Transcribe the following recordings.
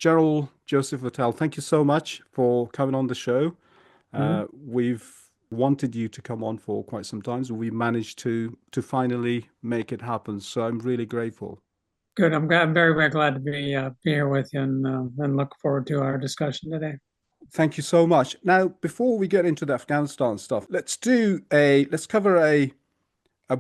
Gerald Joseph Votel, thank you so much for coming on the show. Mhm. We've wanted you to come on for quite some time, so we managed to finally make it happen. So I'm really grateful. Good. I'm very, very glad to be here with you and look forward to our discussion today. Thank you so much. Now, before we get into the Afghanistan stuff, let's cover a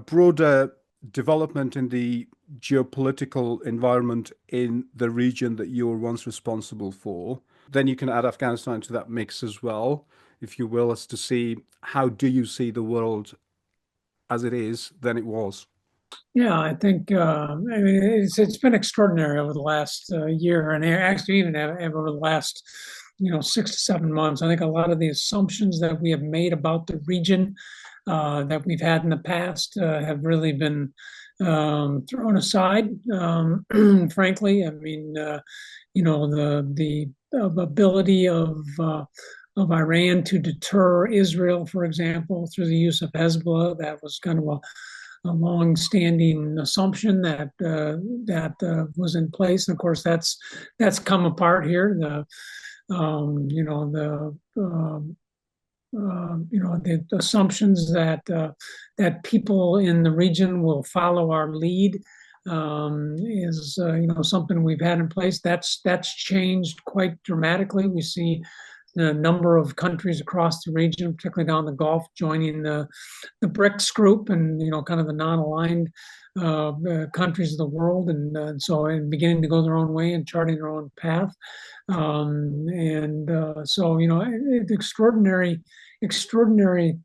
broader development in the geopolitical environment in the region that you were once responsible for. Then you can add Afghanistan to that mix as well, if you will, as to see how do you see the world as it is than it was. Yeah, I think I mean it's been extraordinary over the last year, and actually even over the last 6 to 7 months. I think a lot of the assumptions that we have made about the region that we've had in the past have really been thrown aside. Frankly, I mean, the ability of Iran to deter Israel, for example, through the use of Hezbollah, that was kind of a long-standing assumption that was in place, and of course that's come apart here. The assumptions that people in the region will follow our lead is something we've had in place. That's changed quite dramatically. We see a number of countries across the region, particularly down the Gulf, joining the BRICS group, and kind of the non-aligned countries of the world, and beginning to go their own way and charting their own path. Extraordinary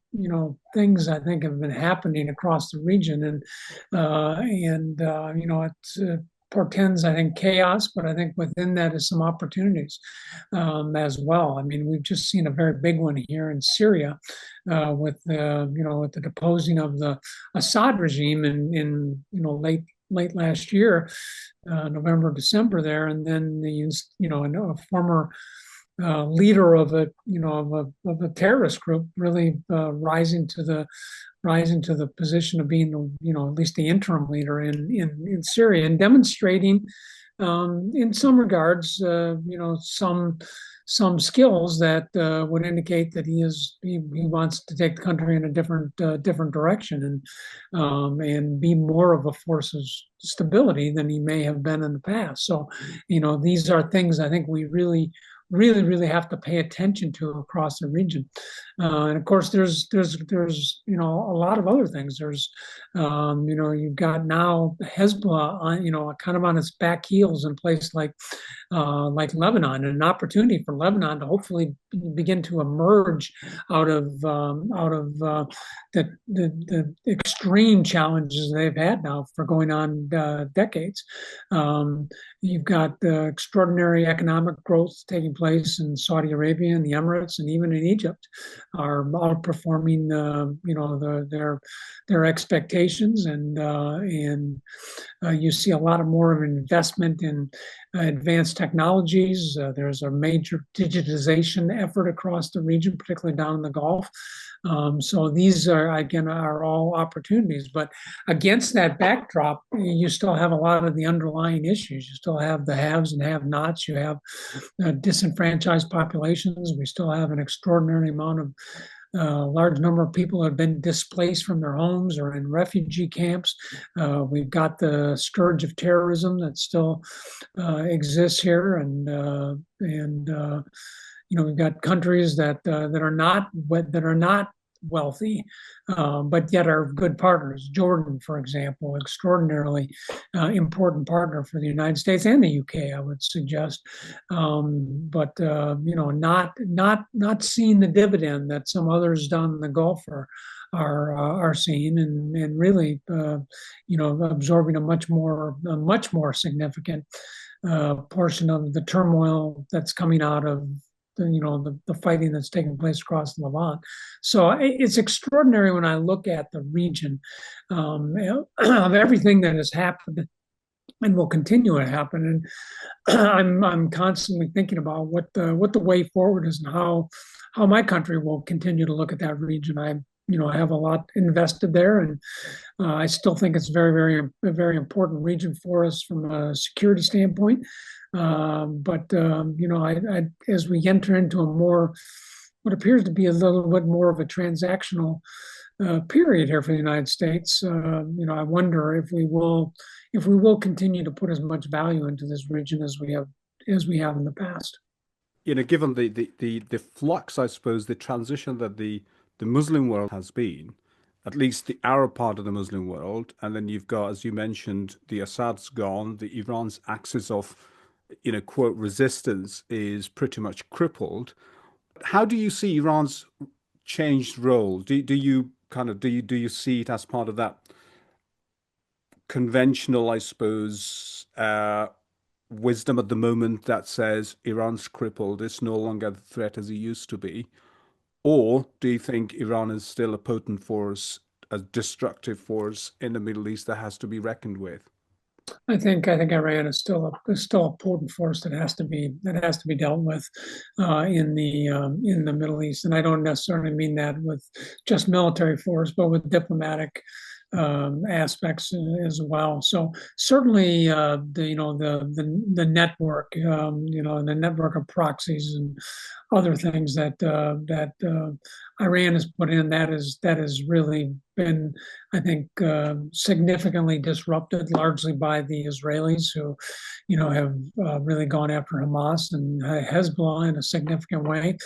things I think have been happening across the region, it portends, I think, chaos, but I think within that is some opportunities as well. I mean, we've just seen a very big one here in Syria with the deposing of the Assad regime in late last year, November, December there, and then a former leader of a terrorist group really rising to the position of being at least the interim leader in Syria, and demonstrating in some regards some skills that would indicate that he wants to take the country in a different direction, and be more of a force of stability than he may have been in the past. So these are things I think we really have to pay attention to across the region. And of course, there's a lot of other things. You've got now Hezbollah kind of on its back heels in place like Lebanon, and an opportunity for Lebanon to hopefully begin to emerge out of the extreme challenges they've had now for going on decades. You've got extraordinary economic growth taking place in Saudi Arabia and the Emirates, and even in Egypt, are outperforming their expectations, and you see a lot more of an investment in advanced technologies. There's a major digitization effort across the region, particularly down in the Gulf. So these are all opportunities, but against that backdrop, you still have a lot of the underlying issues. You still have the haves and have-nots. You have disenfranchised populations. We still have an extraordinary amount of large number of people have been displaced from their homes or in refugee camps. We've got the scourge of terrorism that still exists here, and we've got countries that are not wealthy, but yet are good partners. Jordan, for example, extraordinarily important partner for the United States and the UK, I would suggest. But not seeing the dividend that some others down in the Gulf are seeing, and really absorbing a much more significant portion of the turmoil that's coming out of the fighting that's taking place across Levant. So it's extraordinary when I look at the region, of everything that has happened and will continue to happen. And I'm constantly thinking about what the way forward is, and how my country will continue to look at that region. I have a lot invested there, and I still think it's a very important region for us from a security standpoint. As we enter into what appears to be a little bit more of a transactional period here for the United States, I wonder if we will continue to put as much value into this region as we have in the past. Given the flux, I suppose, the transition that the Muslim world has been, at least the Arab part of the Muslim world, and then you've got, as you mentioned, the Assad's gone, the Iran's axis of, quote, resistance is pretty much crippled. How do you see Iran's changed role? Do you see it as part of that conventional, I suppose, wisdom at the moment that says Iran's crippled, it's no longer the threat as it used to be? Or do you think Iran is still a potent force, a destructive force in the Middle East that has to be reckoned with? I think Iran is still a potent force that has to be dealt with in the Middle East, and I don't necessarily mean that with just military force, but with diplomatic aspects as well. So certainly, the network, the network of proxies and other things that Iran has put in, that has really been, I think, significantly disrupted, largely by the Israelis, who, have really gone after Hamas and Hezbollah in a significant way,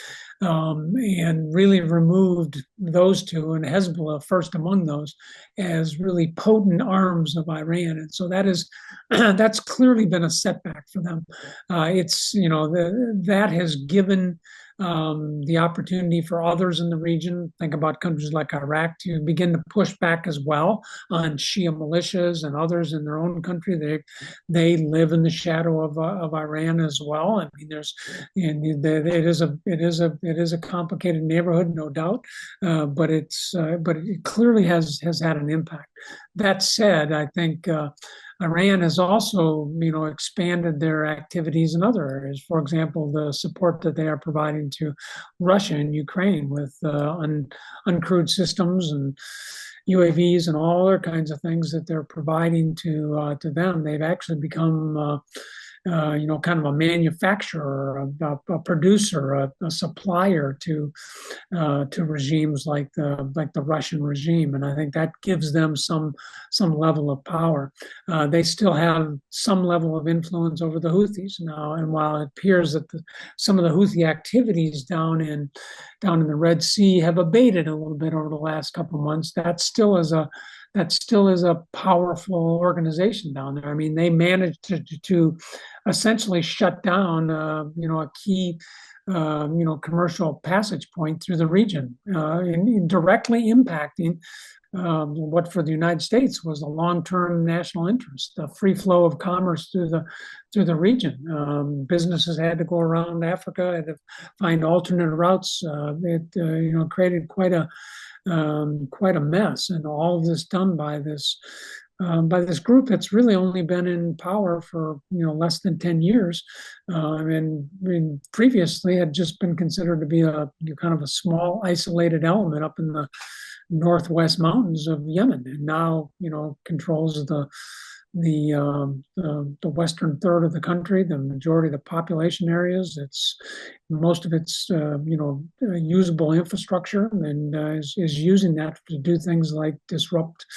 and really removed those two, and Hezbollah first among those, as really potent arms of Iran. And so that's clearly been a setback for them. That has given the opportunity for others in the region, think about countries like Iraq, to begin to push back as well on Shia militias and others in their own country. They live in the shadow of Iran as well. I mean, it is a complicated neighborhood, no doubt, but it clearly has had an impact. That said, I think Iran has also, expanded their activities in other areas. For example, the support that they are providing to Russia and Ukraine with uncrewed systems and UAVs and all other kinds of things that they're providing to them. They've actually become kind of a manufacturer, a producer, a supplier to regimes like the Russian regime, and I think that gives them some level of power. They still have some level of influence over the Houthis now, and while it appears that some of the Houthi activities down in the Red Sea have abated a little bit over the last couple of months, that still is a powerful organization down there. I mean, they managed to essentially shut down, a key, commercial passage point through the region, and directly impacting what for the United States was a long-term national interest, the free flow of commerce through the region. Businesses had to go around Africa, had to find alternate routes. It created quite a mess, and all of this done by this group that's really only been in power for less than 10 years. I mean, previously had just been considered to be a kind of a small isolated element up in the northwest mountains of Yemen, and now controls the western third of the country, the majority of the population areas. It's most of its usable infrastructure, and is using that to do things like disrupt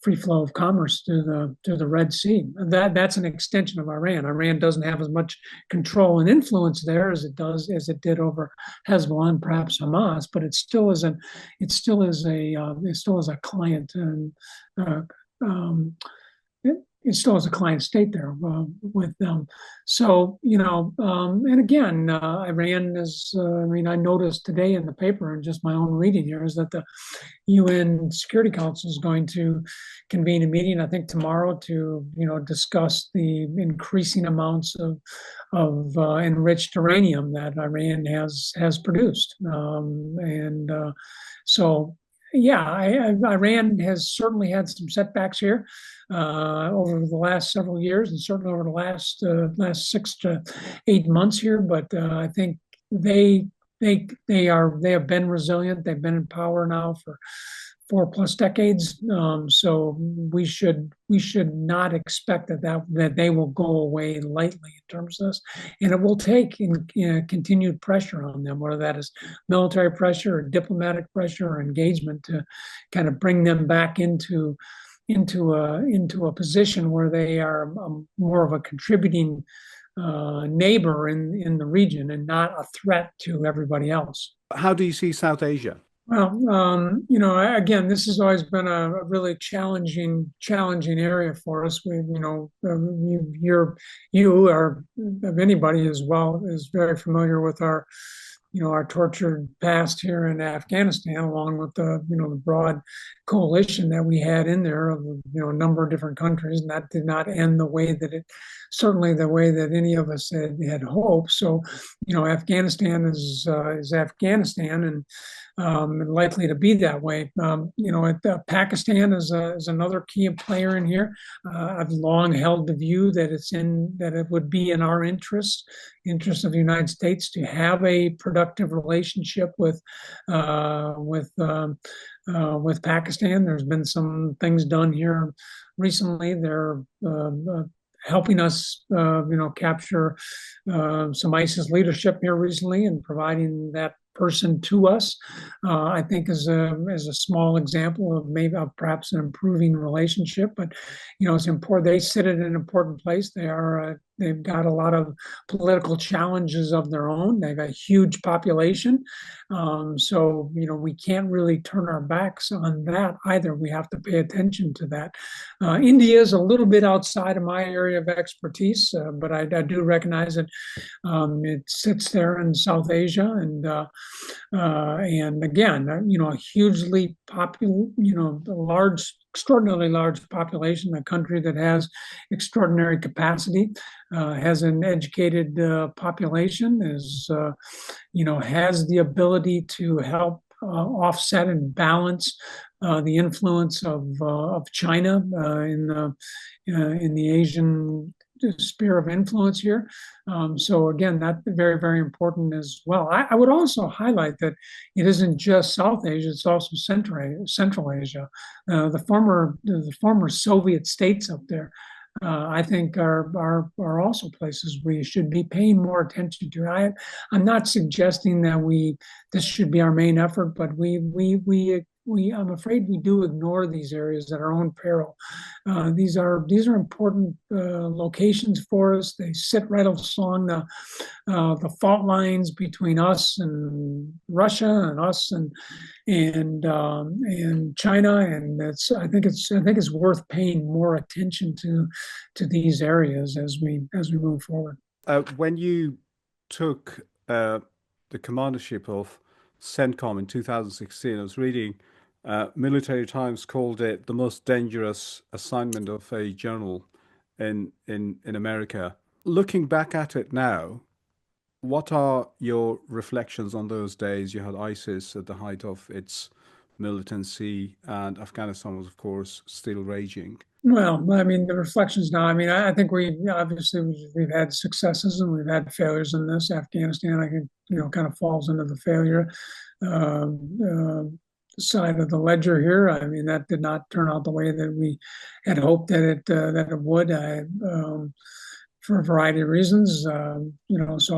free flow of commerce to the Red Sea. That's an extension of Iran. Iran doesn't have as much control and influence there as it did over Hezbollah and perhaps Hamas, but it still is a client, and it still has a client state there with them. So, and again, Iran is, I noticed today in the paper, and just my own reading here, is that the UN Security Council is going to convene a meeting, I think tomorrow, to, discuss the increasing amounts of enriched uranium that Iran has produced. So, yeah, Iran has certainly had some setbacks here over the last several years, and certainly over the last 6 to 8 months here. But I think they have been resilient. They've been in power now for 4+ decades. So we should not expect that they will go away lightly in terms of this, and it will take continued pressure on them, whether that is military pressure or diplomatic pressure or engagement, to kind of bring them back into a position where they are more of a contributing neighbor in the region and not a threat to everybody else. How do you see South Asia? Well, again, this has always been a really challenging area for us. You are, of anybody as well, is very familiar with our tortured past here in Afghanistan, along with the broad coalition that we had in there of a number of different countries, and that did not end certainly the way that any of us had hoped. So, Afghanistan is Afghanistan, and likely to be that way. Pakistan is another key player in here. I've long held the view that it would be in our interest of the United States to have a productive relationship with Pakistan. There's been some things done here recently. They're helping us, capture some ISIS leadership here recently, and providing that person to us, I think is a small example of perhaps an improving relationship. But it's important. They sit at an important place. They've got a lot of political challenges of their own. They've a huge population, so we can't really turn our backs on that either. We have to pay attention to that. India is a little bit outside of my area of expertise, but I do recognize that it sits there in South Asia, and again, a hugely extraordinarily large population, a country that has extraordinary capacity, has an educated population, has the ability to help offset and balance the influence of China in the Asian sphere of influence here. So again, that's very, very important as well. I would also highlight that it isn't just South Asia; it's also Central Asia. The former Soviet states up there, I think, are also places we should be paying more attention to. I'm not suggesting that this should be our main effort, but I'm afraid we do ignore these areas at our own peril. These are important locations for us. They sit right along the fault lines between us and Russia, and us and China, and I think it's worth paying more attention to these areas as we move forward. When you took the commandership of CENTCOM in 2016, I was reading. Military Times called it the most dangerous assignment of a general in America. Looking back at it now, what are your reflections on those days? You had ISIS at the height of its militancy, and Afghanistan was, of course, still raging. Well, I mean, the reflections now. I mean, I think we've had successes and we've had failures in this. Afghanistan, I think, kind of falls into the failure side of the ledger here. I mean, that did not turn out the way that we had hoped that it would. For a variety of reasons, So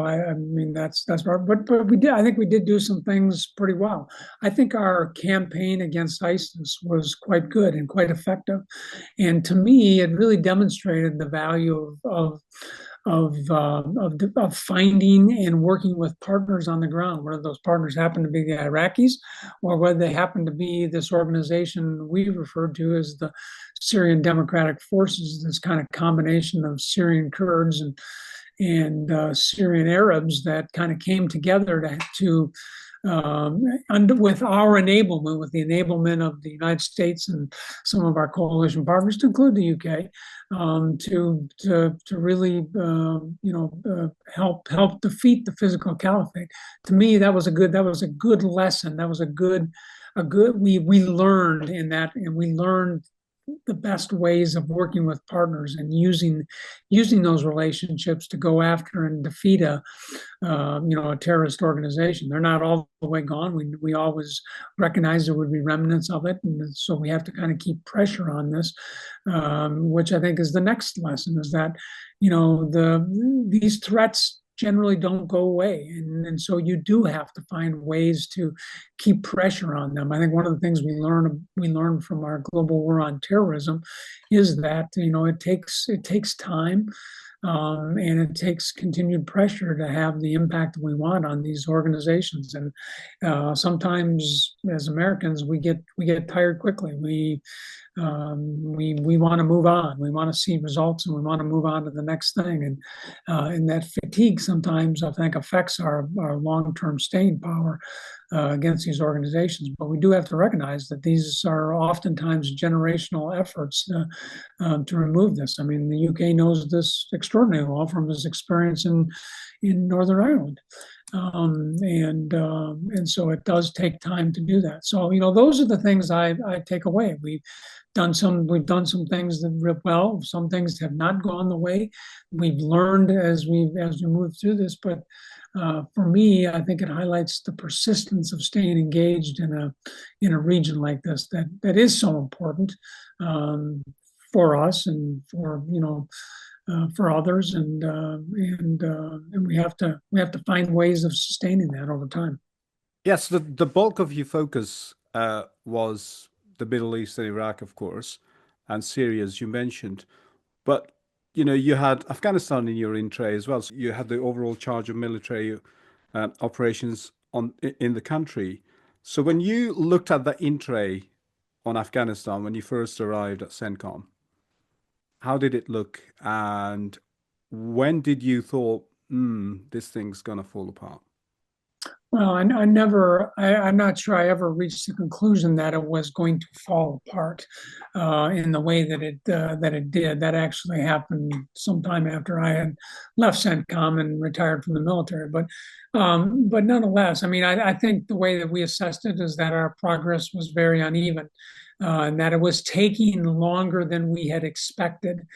I mean, that's right. But we did. I think we did do some things pretty well. I think our campaign against ISIS was quite good and quite effective, and to me, it really demonstrated the value of finding and working with partners on the ground, whether those partners happen to be the Iraqis or whether they happen to be this organization we referred to as the Syrian Democratic Forces, this kind of combination of Syrian Kurds and Syrian Arabs that kind of came together to with our enablement, with the enablement of the United States and some of our coalition partners, to include the UK, to really help defeat the physical caliphate. To me, that was a good lesson. That was we learned in that, and we learned the best ways of working with partners and using those relationships to go after and defeat a terrorist organization. They're not all the way gone. We always recognize there would be remnants of it, and so we have to kind of keep pressure on this, which I think is the next lesson: is that these threats generally don't go away, and so you do have to find ways to keep pressure on them. I think one of the things we learn from our global war on terrorism is that it takes time. And it takes continued pressure to have the impact we want on these organizations. And sometimes, as Americans, we get tired quickly. We want to move on. We want to see results, and we want to move on to the next thing. And that fatigue sometimes, I think, affects our long-term staying power against these organizations. But we do have to recognize that these are oftentimes generational efforts to remove this. I mean, the UK knows this extraordinarily well from his experience in Northern Ireland. And so it does take time to do that. So those are the things I take away. We've done some things that well, some things have not gone the way we've learned as we move through this. But for me, I think it highlights the persistence of staying engaged in a region like this that is so important for us and for others, and we have to find ways of sustaining that over time. Yes, the bulk of your focus was the Middle East and Iraq, of course, and Syria, as you mentioned. But you had Afghanistan in your in tray as well. So you had the overall charge of military operations in the country. So when you looked at the in tray on Afghanistan when you first arrived at CENTCOM, how did it look, and when did you thought, this thing's gonna fall apart? Well, I'm not sure I ever reached the conclusion that it was going to fall apart in the way that it did. That actually happened sometime after I had left CENTCOM and retired from the military. But nonetheless, I mean, I think the way that we assessed it is that our progress was very uneven. And that it was taking longer than we had expected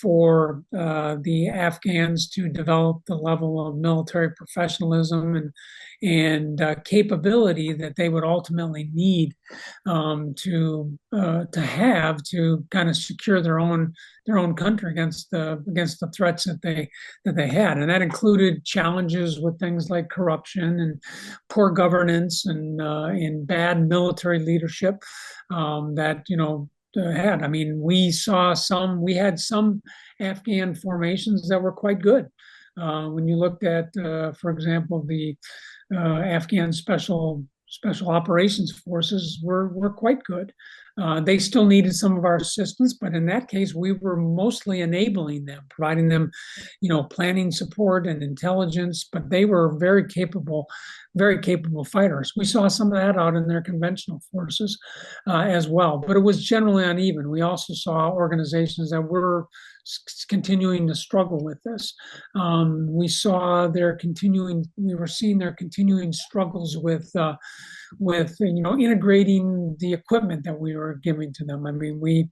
for the Afghans to develop the level of military professionalism and capability that they would ultimately need to have to kind of secure their own country against the threats that they had, and that included challenges with things like corruption and poor governance and bad military leadership that had. I mean, we had some Afghan formations that were quite good. When you looked at, for example, the Afghan special operations forces were quite good. They still needed some of our assistance, but in that case, we were mostly enabling them, providing them, planning support and intelligence. But they were very capable fighters. We saw some of that out in their conventional forces as well, but it was generally uneven. We also saw organizations that were continuing to struggle with this. We were seeing their continuing struggles with integrating the equipment that we were giving to them. I mean, we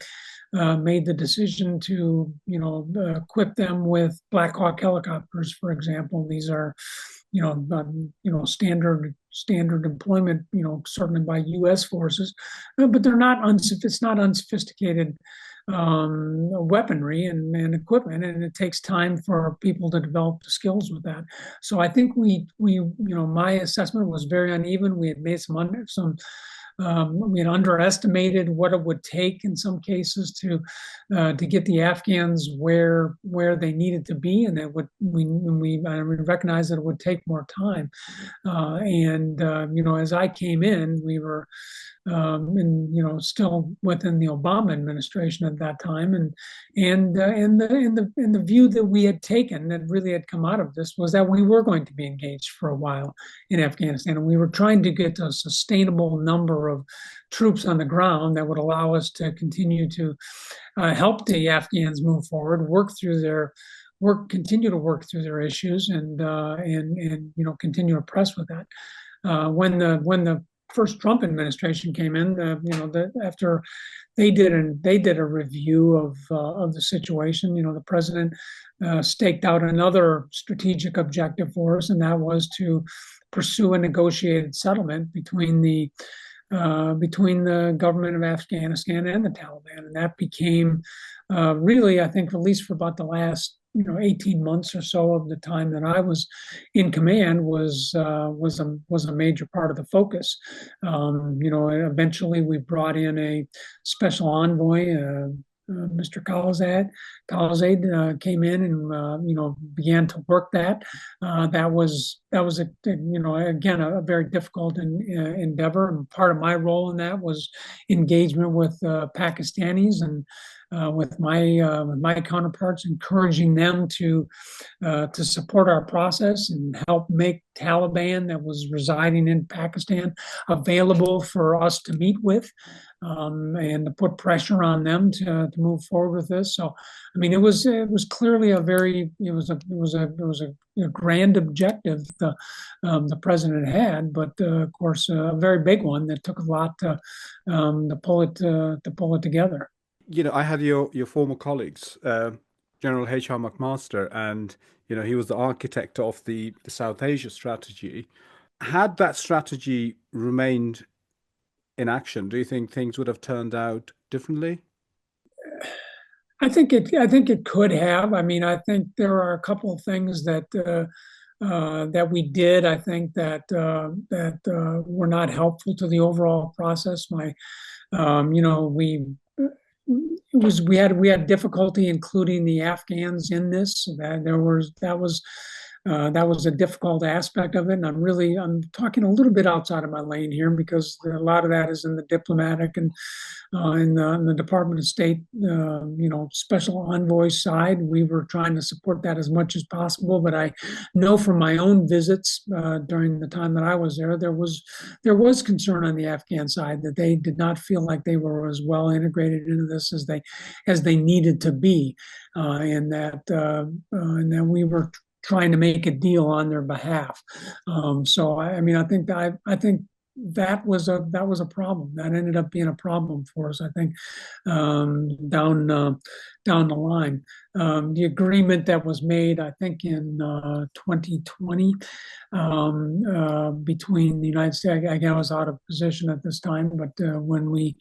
made the decision to equip them with Black Hawk helicopters, for example. These are standard employment, certainly by U.S. forces, but they're not it's not unsophisticated weaponry and equipment, and it takes time for people to develop the skills with that. So I think my assessment was very uneven. We had made we had underestimated what it would take in some cases to get the Afghans where they needed to be, and that we recognized that it would take more time. As I came in, we were still within the Obama administration at that time, and the view that we had taken that really had come out of this was that we were going to be engaged for a while in Afghanistan, and we were trying to get to a sustainable number of troops on the ground that would allow us to continue to help the Afghans move forward, continue to work through their issues, and continue to press with that. When the first Trump administration came in, after they did a review of the situation. The president staked out another strategic objective for us, and that was to pursue a negotiated settlement between the government of Afghanistan and the Taliban, and that became really, I think, at least for about the last 18 months or so of the time that I was in command, was a major part of the focus. Eventually we brought in a special envoy. Mr. Khalazad came in and began to work that. That was again a very difficult endeavor. And part of my role in that was engagement with Pakistanis and with my counterparts, encouraging them to support our process and help make Taliban that was residing in Pakistan available for us to meet with, and to put pressure on them to move forward with this. So, I mean, it was clearly a grand objective the president had, but of course a very big one that took a lot to pull it together. I had your former colleagues, General H.R. McMaster, and he was the architect of the South Asia strategy. Had that strategy remained in action, do you think things would have turned out differently? I think it could have. I mean, I think there are a couple of things that we did. I think that were not helpful to the overall process. We had difficulty including the Afghans in this. That was a difficult aspect of it, and I'm talking a little bit outside of my lane here because a lot of that is in the diplomatic and in the Department of State, special envoy side. We were trying to support that as much as possible, but I know from my own visits during the time that I was there was concern on the Afghan side that they did not feel like they were as well integrated into this as they needed to be, and that we were trying to make a deal on their behalf. So I mean, I think that was a problem. That ended up being a problem for us, I think, down the line. The agreement that was made, I think, in 2020 between the United States. Again, I was out of position at this time, but when we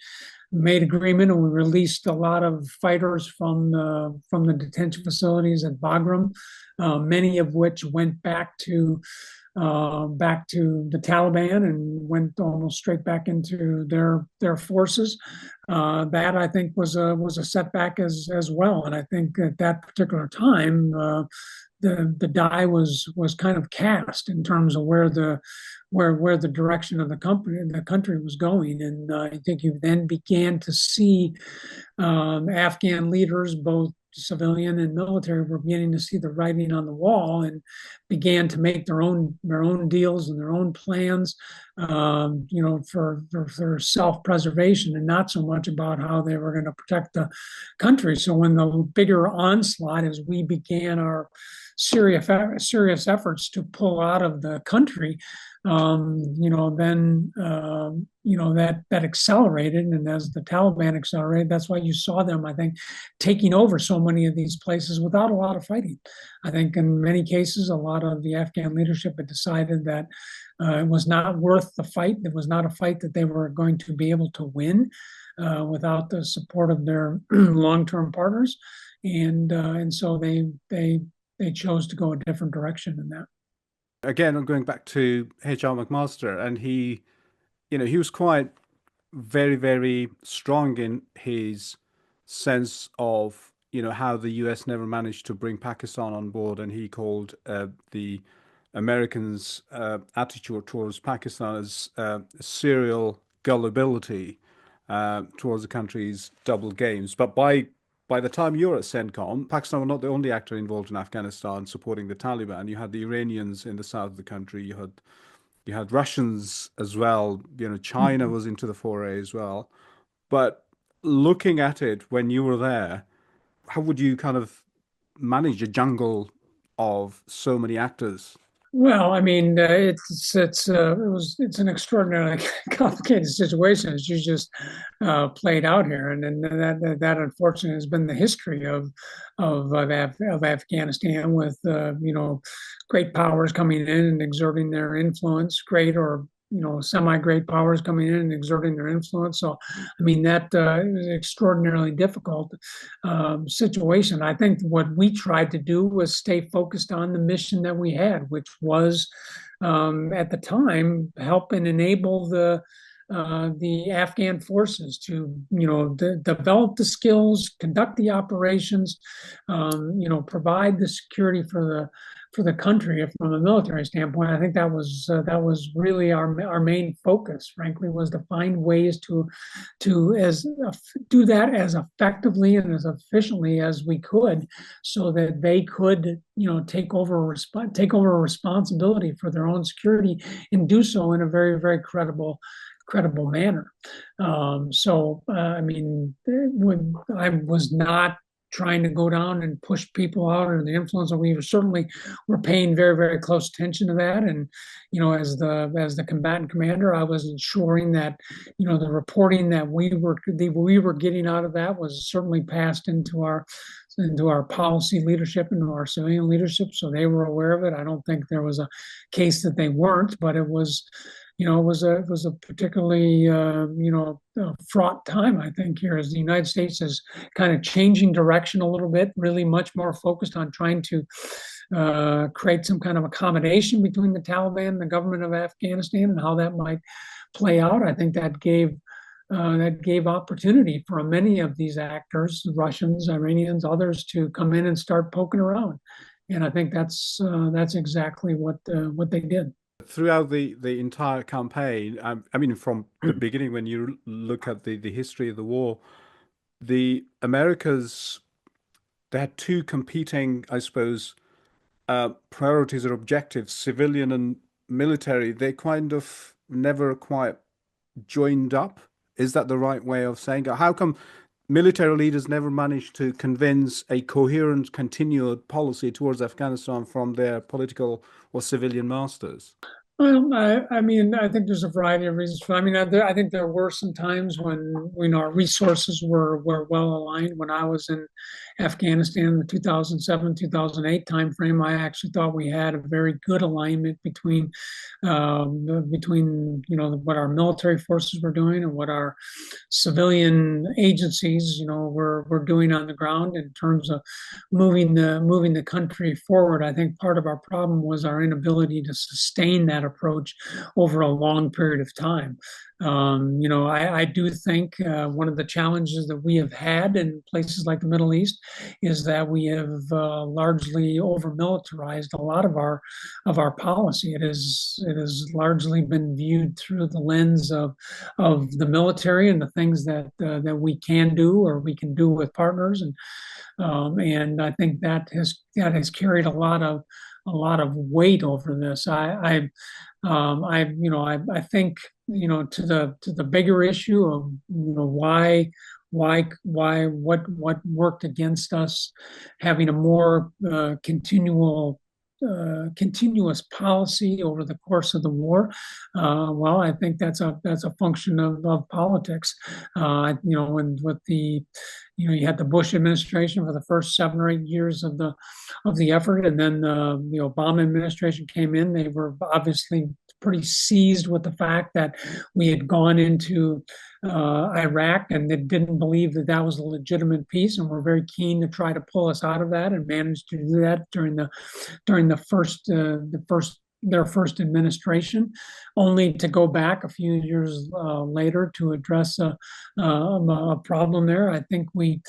made agreement and we released a lot of fighters from the detention facilities at Bagram, many of which went back to the Taliban and went almost straight back into their forces. That I think was a setback as well, and I think at that particular time the die was kind of cast in terms of where the direction of the country was going, and I think you then began to see Afghan leaders, both civilian and military, were beginning to see the writing on the wall and began to make their own deals and their own plans, for self-preservation, and not so much about how they were going to protect the country. So when the bigger onslaught, as we began our serious efforts to pull out of the country, then that accelerated, and as the Taliban accelerated, that's why you saw them, I think, taking over so many of these places without a lot of fighting. I think in many cases, a lot of the Afghan leadership had decided that it was not worth the fight. It was not a fight that they were going to be able to win without the support of their long-term partners, and so they chose to go a different direction in that. Again, I'm going back to H.R. McMaster, and he was quite very, very strong in his sense of, how the U.S. never managed to bring Pakistan on board, and he called the Americans' attitude towards Pakistan as serial gullibility towards the country's double games. But by the time you're at CENTCOM, Pakistan were not the only actor involved in Afghanistan supporting the Taliban. You had the Iranians in the south of the country. You had Russians as well. China was into the foray as well. But looking at it when you were there, how would you kind of manage a jungle of so many actors? Well, I mean, it's an extraordinarily complicated situation as you just played out here, and that unfortunately has been the history of Afghanistan, with great powers coming in and exerting their influence, great or semi-great powers coming in and exerting their influence. So, I mean, that is an extraordinarily difficult situation. I think what we tried to do was stay focused on the mission that we had, which was at the time help and enable the Afghan forces to, develop the skills, conduct the operations, provide the security for the country from a military standpoint. I think that was really our main focus. Frankly, was to find ways to as do that as effectively and as efficiently as we could, so that they could take over responsibility for their own security, and do so in a very, very credible manner. I mean, when I was not trying to go down and push people out under the influence, and we certainly were paying very, very close attention to that. And as the combatant commander, I was ensuring that the reporting that we were getting out of that was certainly passed into our policy leadership, into our civilian leadership, so they were aware of it. I don't think there was a case that they weren't, but it was it was a particularly fraught time, I think, here, as the United States is kind of changing direction a little bit, really much more focused on trying to create some kind of accommodation between the Taliban and the government of Afghanistan, and how that might play out. I think that gave opportunity for many of these actors, Russians, Iranians, others, to come in and start poking around. And I think that's exactly what they did. Throughout the entire campaign, I mean, from the beginning, when you look at the history of the war, the Americas, they had two competing, I suppose, priorities or objectives, civilian and military. They kind of never quite joined up. Is that the right way of saying it? How come military leaders never managed to convince a coherent, continued policy towards Afghanistan from their political or civilian masters? Well, I mean, I think there's a variety of reasons for. I mean, I think there were some times when our resources were well aligned. When I was in Afghanistan in the 2007, 2008 timeframe, I actually thought we had a very good alignment between what our military forces were doing and what our civilian agencies were doing on the ground in terms of moving the country forward. I think part of our problem was our inability to sustain that approach over a long period of time. I do think one of the challenges that we have had in places like the Middle East is that we have largely over militarized a lot of our policy. It has largely been viewed through the lens of the military and the things that we can do or we can do with partners, and I think that has carried a lot of weight over this. I think to the bigger issue of what worked against us, having a more continuous policy over the course of the war. Well, I think that's a function of politics. And with you had the Bush administration for the first 7 or 8 years of the effort, and then the Obama administration came in. They were obviously pretty seized with the fact that we had gone into Iraq, and they didn't believe that that was a legitimate peace, and were very keen to try to pull us out of that, and managed to do that during their first administration, only to go back a few years later to address a problem there. I think we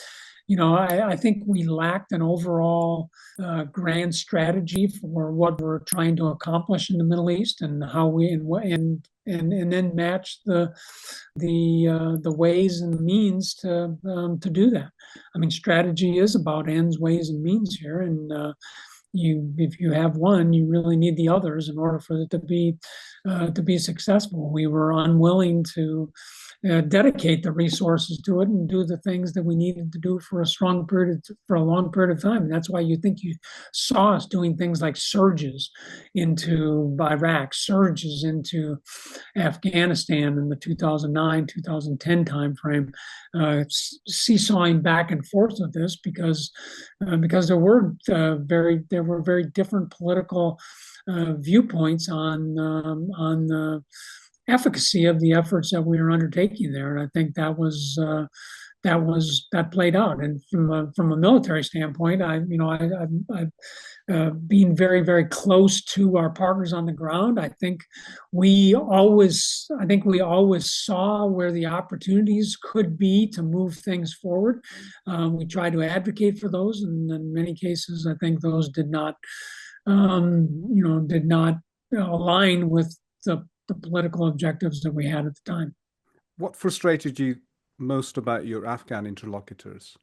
lacked an overall grand strategy for what we're trying to accomplish in the Middle East, and how and then match the ways and means to do that. I mean, strategy is about ends, ways, and means here, and if you have one, you really need the others in order for it to be successful. We were unwilling to dedicate the resources to it and do the things that we needed to do for a long period of time. And that's why you think you saw us doing things like surges into Iraq, surges into Afghanistan in the 2009, 2010 timeframe, seesawing back and forth with this because there were very different political viewpoints on the efficacy of the efforts that we were undertaking there, and I think that played out. And from a military standpoint, being very, very close to our partners on the ground, I think we always saw where the opportunities could be to move things forward. We tried to advocate for those, and in many cases, I think those did not align with the political objectives that we had at the time. What frustrated you most about your Afghan interlocutors?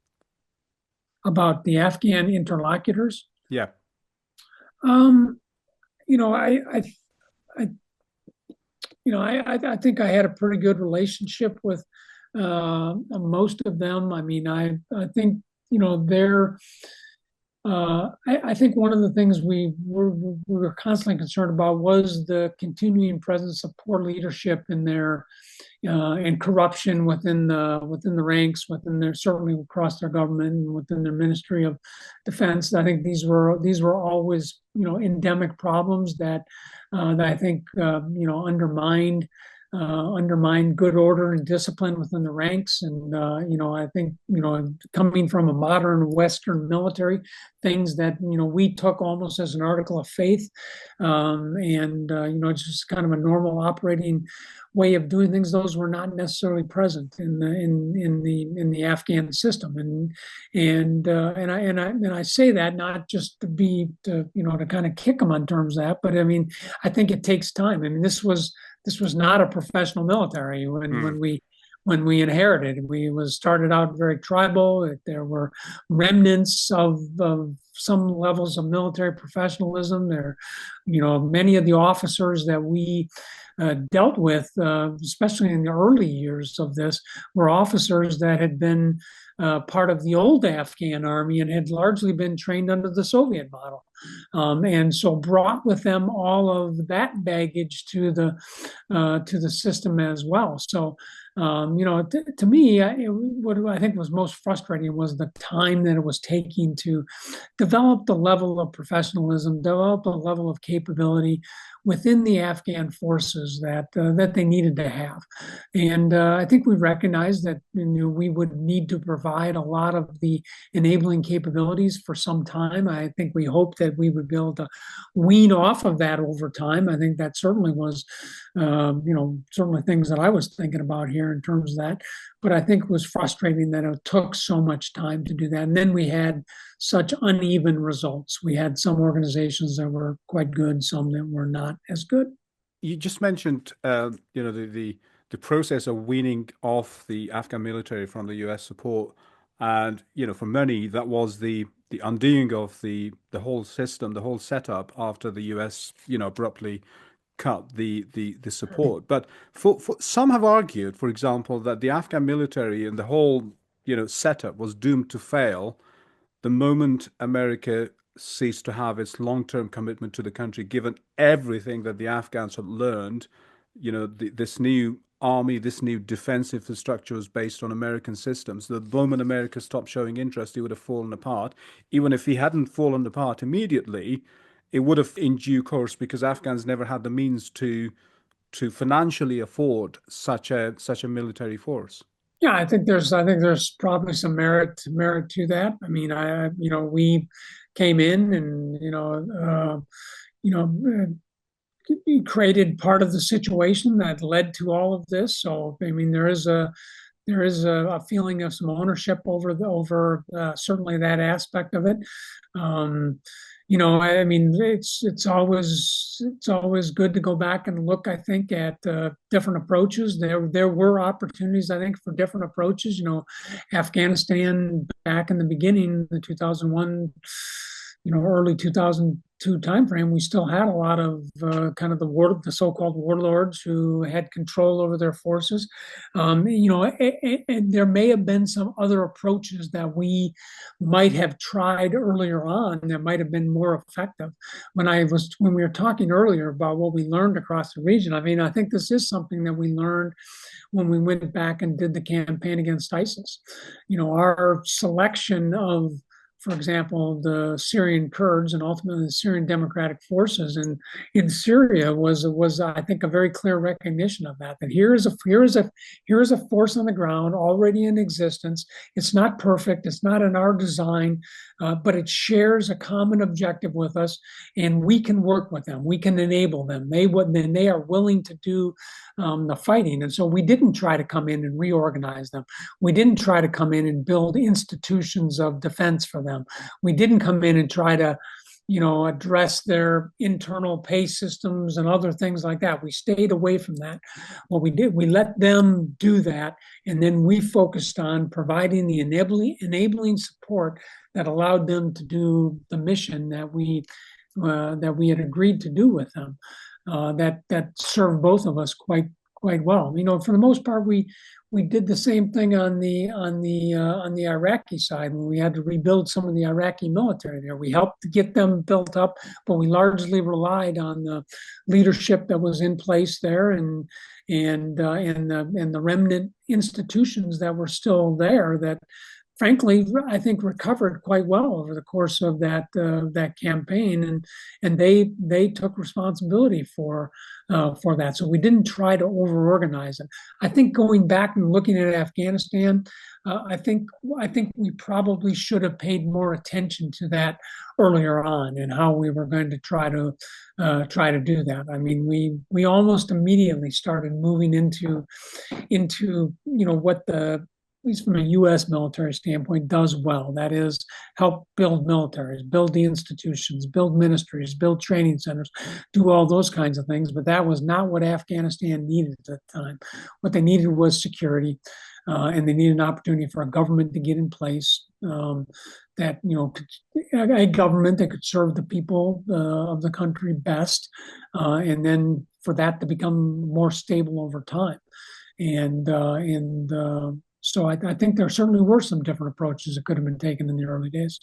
About the Afghan interlocutors? Yeah. Um, you know, I, I, I, I think I had a pretty good relationship with most of them. I mean, I think they're. I think one of the things we were constantly concerned about was the continuing presence of poor leadership in their and corruption within the ranks, certainly across their government and within their Ministry of Defense. I think these were always endemic problems that I think undermined good order and discipline within the ranks. And I think coming from a modern Western military, things that we took almost as an article of faith, and it's just kind of a normal operating way of doing things. Those were not necessarily present in the Afghan system, and I say that not just to kind of kick them on terms of that, but I mean I think it takes time. I mean this was not a professional military when we inherited. We was started out very tribal. There were remnants of some levels of military professionalism. Many of the officers that we dealt with, especially in the early years of this, were officers that had been part of the old Afghan army and had largely been trained under the Soviet model, and so brought with them all of that baggage to the system as well. So, to me, what I think was most frustrating was the time that it was taking to develop the level of professionalism, develop a level of capability within the Afghan forces that they needed to have. And I think we recognized that we would need to provide a lot of the enabling capabilities for some time. I think we hoped that we would be able to wean off of that over time. I think that certainly was, certainly things that I was thinking about here in terms of that. But I think it was frustrating that it took so much time to do that. And then we had such uneven results. We had some organizations that were quite good, some that were not as good. You just mentioned, the process of weaning off the Afghan military from the U.S. support, and for many that was the undoing of the whole system, the whole setup after the U.S. abruptly cut the support. But for some have argued, for example, that the Afghan military and the whole setup was doomed to fail the moment America ceased to have its long-term commitment to the country, given everything that the Afghans had learned. This new army, this new defense infrastructure was based on American systems. The moment America stopped showing interest, it would have fallen apart. Even if he hadn't fallen apart immediately, it would have in due course, because Afghans never had the means to financially afford such a military force. Yeah, I think there's probably some merit to that. I mean, we came in and created part of the situation that led to all of this. So I mean, there is a feeling of some ownership over certainly that aspect of it. I mean, it's always good to go back and look, I think, at different approaches. There were opportunities, I think, for different approaches. Afghanistan back in the beginning, the 2001, early 2002 timeframe, we still had a lot of kind of the so-called warlords who had control over their forces. And there may have been some other approaches that we might have tried earlier on that might have been more effective. When we were talking earlier about what we learned across the region, I mean, I think this is something that we learned when we went back and did the campaign against ISIS. Our selection of, for example, the Syrian Kurds and ultimately the Syrian Democratic Forces in Syria was I think a very clear recognition of that. That here is a force on the ground already in existence. It's not perfect. It's not in our design, but it shares a common objective with us, and we can work with them. We can enable them. They are willing to do the fighting, and so we didn't try to come in and reorganize them. We didn't try to come in and build institutions of defense for them. We didn't come in and try to, address their internal pay systems and other things like that. We stayed away from that. What we did, we let them do that, and then we focused on providing the enabling support that allowed them to do the mission that we had agreed to do with them. That served both of us quite well. For the most part, we did the same thing on the Iraqi side when we had to rebuild some of the Iraqi military there. We helped to get them built up, but we largely relied on the leadership that was in place there and the remnant institutions that were still there that, frankly, I think recovered quite well over the course of that campaign, and they took responsibility for that. So we didn't try to over-organize it. I think going back and looking at Afghanistan, I think we probably should have paid more attention to that earlier on and how we were going to try to do that. I mean, we almost immediately started moving into what at least from a U.S. military standpoint, does well. That is, help build militaries, build the institutions, build ministries, build training centers, do all those kinds of things. But that was not what Afghanistan needed at the time. What they needed was security, and they needed an opportunity for a government to get in place that, a government that could serve the people of the country best, and then for that to become more stable over time. So I think there certainly were some different approaches that could have been taken in the early days.